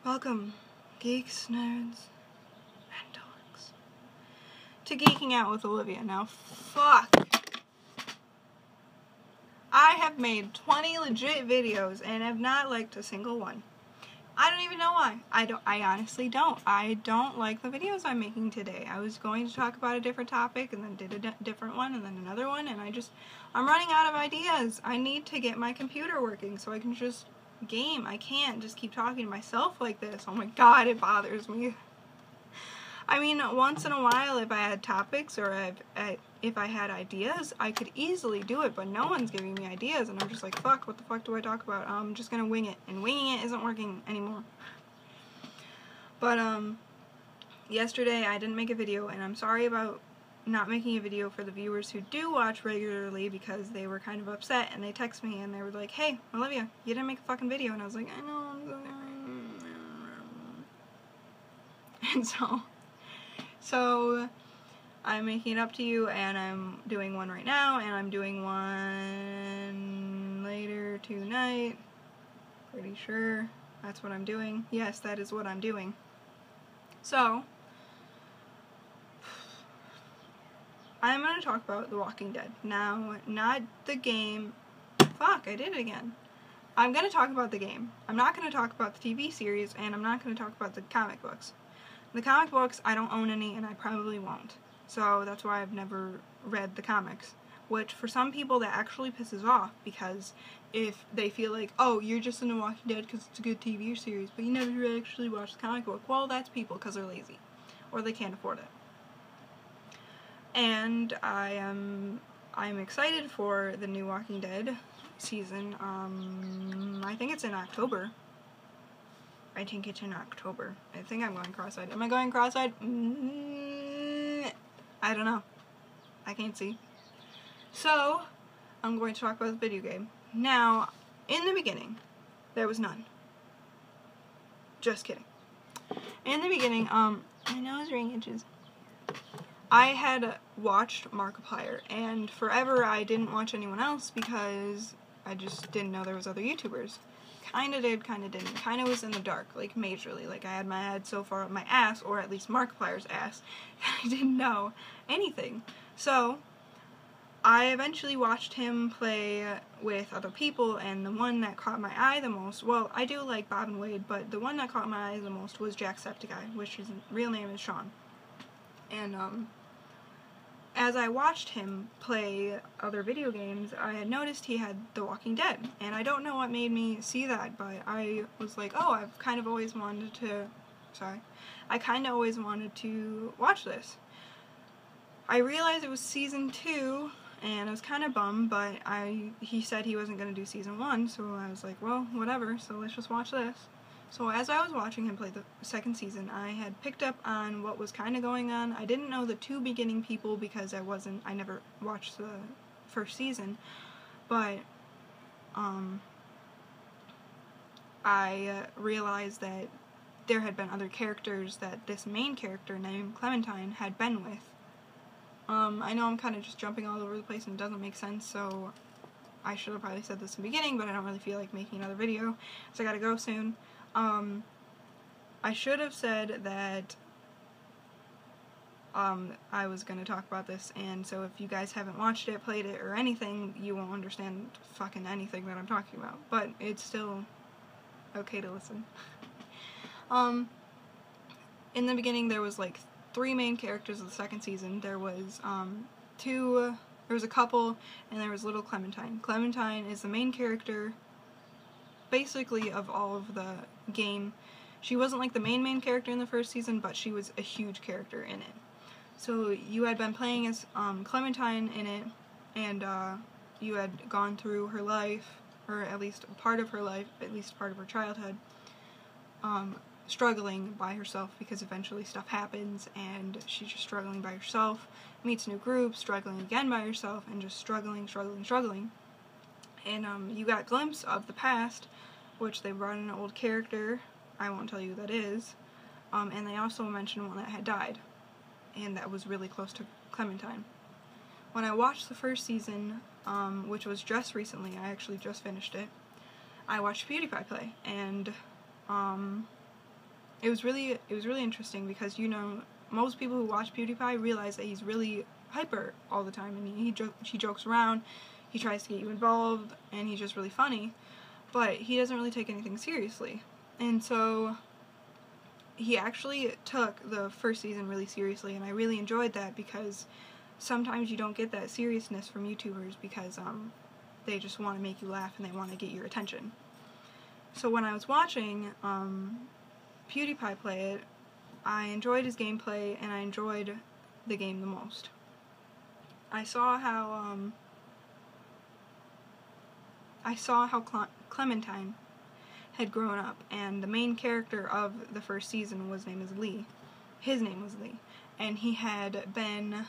Welcome, geeks, nerds, and dogs, to Geeking Out with Olivia. Now, fuck. I have made 20 legit videos and have not liked a single one. I don't even know why. I honestly don't. I don't like the videos I'm making today. I was going to talk about a different topic and then did a different one and then another one, and I'm running out of ideas. I need to get my computer working so I can just game. I can't just keep talking to myself like this. Oh my god, it bothers me. I mean, once in a while, if I had topics or if I had ideas, I could easily do it, but no one's giving me ideas, and I'm just like, fuck, what the fuck do I talk about? I'm just gonna wing it, and winging it isn't working anymore. But, yesterday I didn't make a video, and I'm sorry about not making a video for the viewers who do watch regularly, because they were kind of upset, and they text me, and they were like, hey, Olivia, you didn't make a fucking video, and I was like, I know, I'm so sorry. And so I'm making it up to you, and I'm doing one right now, and I'm doing one later tonight. Pretty sure that's what I'm doing. Yes, that is what I'm doing. So, I'm going to talk about The Walking Dead. Now, not the game. Fuck, I did it again. I'm going to talk about the game. I'm not going to talk about the TV series, and I'm not going to talk about the comic books. The comic books, I don't own any, and I probably won't. So that's why I've never read the comics. Which, for some people, that actually pisses off, because if they feel like, oh, you're just in The Walking Dead because it's a good TV series, but you never actually watched the comic book. Well, that's people, because they're lazy. Or they can't afford it. And I'm excited for the new Walking Dead season. I think it's in October. I think it's in October. I think I'm going cross-eyed. Am I going cross-eyed? I don't know. I can't see. So, I'm going to talk about the video game. Now, in the beginning, there was none. Just kidding. In the beginning, my nose ring itches. I had watched Markiplier, and forever I didn't watch anyone else because I just didn't know there was other YouTubers. Kinda did, kinda didn't. Kinda was in the dark, like majorly. Like I had my head so far up my ass, or at least Markiplier's ass, that I didn't know anything. So, I eventually watched him play with other people, and the one that caught my eye the most, well, I do like Bob and Wade, but the one that caught my eye the most was Jacksepticeye, which his real name is Sean. And, as I watched him play other video games, I had noticed he had The Walking Dead, and I don't know what made me see that, but I was like, oh, I kind of always wanted to watch this. I realized it was season 2, and I was kind of bummed, but he said he wasn't going to do season 1, so I was like, well, whatever, so let's just watch this. So as I was watching him play the second season, I had picked up on what was kind of going on. I didn't know the two beginning people because I never watched the first season, but I realized that there had been other characters that this main character named Clementine had been with. I know I'm kind of just jumping all over the place and it doesn't make sense, so I should have probably said this in the beginning, but I don't really feel like making another video, so I gotta go soon. I should have said that I was going to talk about this, and so if you guys haven't watched it, played it, or anything, you won't understand fucking anything that I'm talking about, but it's still okay to listen. In the beginning, there was like 3 main characters of the second season. There was there was a couple, and there was little Clementine. Clementine is the main character basically of all of the game. She wasn't like the main character in the first season, but she was a huge character in it. So you had been playing as Clementine in it, and you had gone through her life, or at least part of her life, at least part of her childhood, struggling by herself, because eventually stuff happens and she's just struggling by herself, meets new groups, struggling again by herself, and just struggling. And you got a glimpse of the past, which they brought in an old character. I won't tell you who that is. And they also mentioned one that had died, and that was really close to Clementine. When I watched the first season, which was just recently, I actually just finished it, I watched PewDiePie play, and it was really interesting because, you know, most people who watch PewDiePie realize that he's really hyper all the time, and he jokes around, he tries to get you involved, and he's just really funny, but he doesn't really take anything seriously. And so he actually took the first season really seriously, and I really enjoyed that because sometimes you don't get that seriousness from YouTubers because they just want to make you laugh and they want to get your attention. So when I was watching PewDiePie play it, I enjoyed his gameplay and I enjoyed the game the most. I saw how Clementine had grown up, and the main character of the first season was named as Lee. His name was Lee, and he had been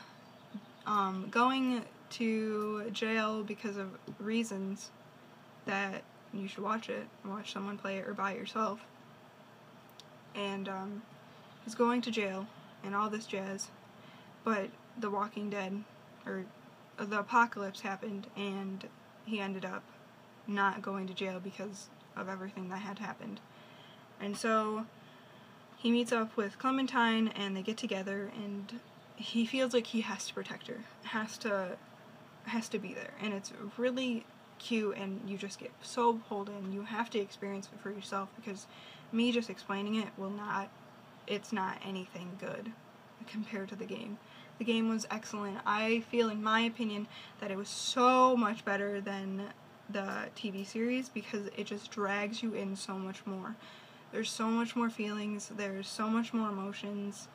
going to jail because of reasons that you should watch someone play it or buy it yourself. And he's going to jail and all this jazz, but The Walking Dead, or the apocalypse happened, and he ended up not going to jail because of everything that had happened. And so he meets up with Clementine and they get together, and he feels like he has to protect her, has to be there, and it's really cute, and you just get so pulled in. You have to experience it for yourself, because me just explaining it it's not anything good compared to the game. The game was excellent. I feel, in my opinion, that it was so much better than the TV series because it just drags you in so much more. There's so much more feelings, there's so much more emotions.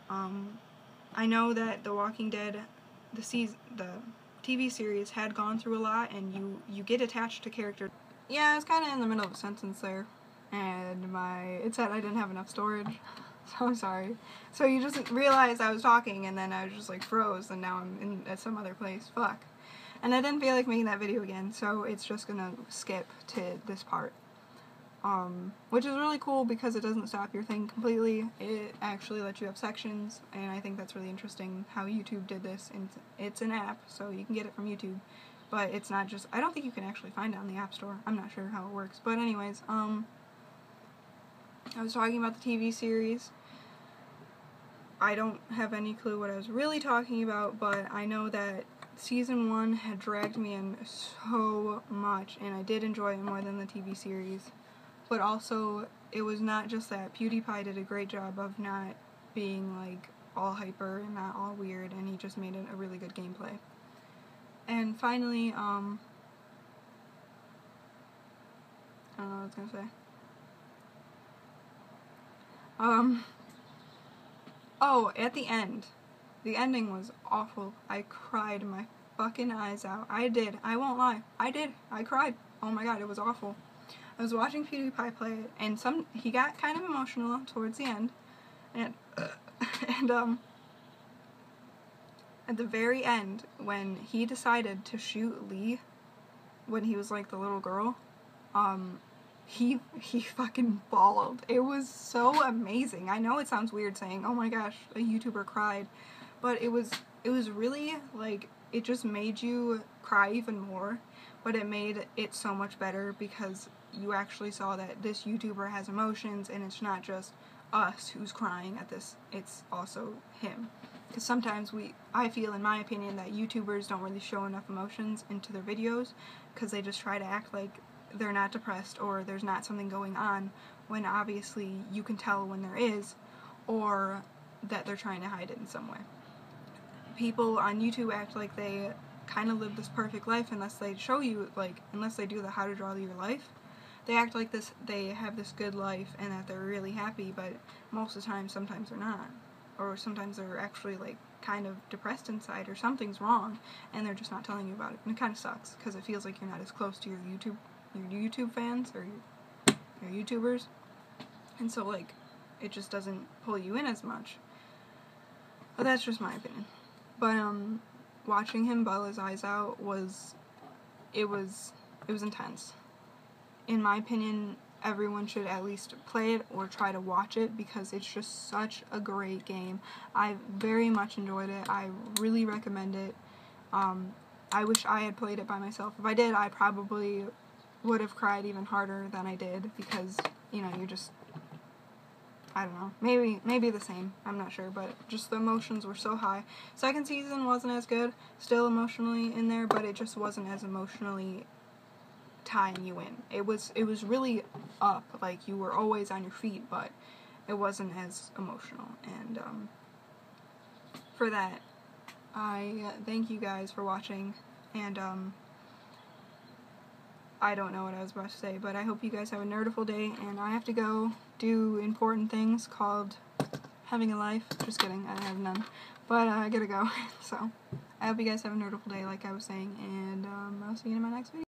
I know that The Walking Dead, the TV series, had gone through a lot, and you get attached to characters. Yeah, I was kind of in the middle of a sentence there, and it said I didn't have enough storage, so I'm sorry. So you just realized I was talking, and then I was just like froze, and now I'm at some other place. Fuck. And I didn't feel like making that video again, so it's just gonna skip to this part. Which is really cool because it doesn't stop your thing completely. It actually lets you have sections, and I think that's really interesting how YouTube did this. And it's an app, so you can get it from YouTube, but it's not just, I don't think you can actually find it on the App Store. I'm not sure how it works, but anyways, I was talking about the TV series. I don't have any clue what I was really talking about, but I know that Season 1 had dragged me in so much, and I did enjoy it more than the TV series. But also, it was not just that. PewDiePie did a great job of not being, like, all hyper and not all weird, and he just made it a really good gameplay. And finally, I don't know what I was gonna say. Oh, at the end. The ending was awful. I cried my fucking eyes out. I did. I won't lie. I did. I cried. Oh my god, it was awful. I was watching PewDiePie play it, and he got kind of emotional towards the end, and at the very end, when he decided to shoot Lee, when he was like the little girl, he fucking bawled. It was so amazing. I know it sounds weird saying, oh my gosh, a YouTuber cried, but it was really, like, it just made you cry even more, but it made it so much better because you actually saw that this YouTuber has emotions, and it's not just us who's crying at this, it's also him. Because sometimes I feel, in my opinion, that YouTubers don't really show enough emotions into their videos because they just try to act like they're not depressed or there's not something going on, when obviously you can tell when there is, or that they're trying to hide it in some way. People on YouTube act like they kind of live this perfect life unless they show you, like, unless they do the how to draw your life. They act like they have this good life and that they're really happy, but most of the time, sometimes they're not. Or sometimes they're actually, like, kind of depressed inside, or something's wrong, and they're just not telling you about it. And it kind of sucks, because it feels like you're not as close to your YouTube fans, or your YouTubers. And so, like, it just doesn't pull you in as much. But that's just my opinion. But, watching him bawl his eyes out was intense. In my opinion, everyone should at least play it or try to watch it because it's just such a great game. I very much enjoyed it. I really recommend it. I wish I had played it by myself. If I did, I probably would have cried even harder than I did because, you know, I don't know. Maybe the same. I'm not sure, but just the emotions were so high. Second season wasn't as good, still emotionally in there, but it just wasn't as emotionally tying you in. It was really up, like you were always on your feet, but it wasn't as emotional. And for that, I thank you guys for watching, and I don't know what I was about to say, but I hope you guys have a nerdiful day, and I have to go do important things called having a life. Just kidding, I have none, but I gotta go. So I hope you guys have a nerdiful day, like I was saying, and I'll see you in my next video.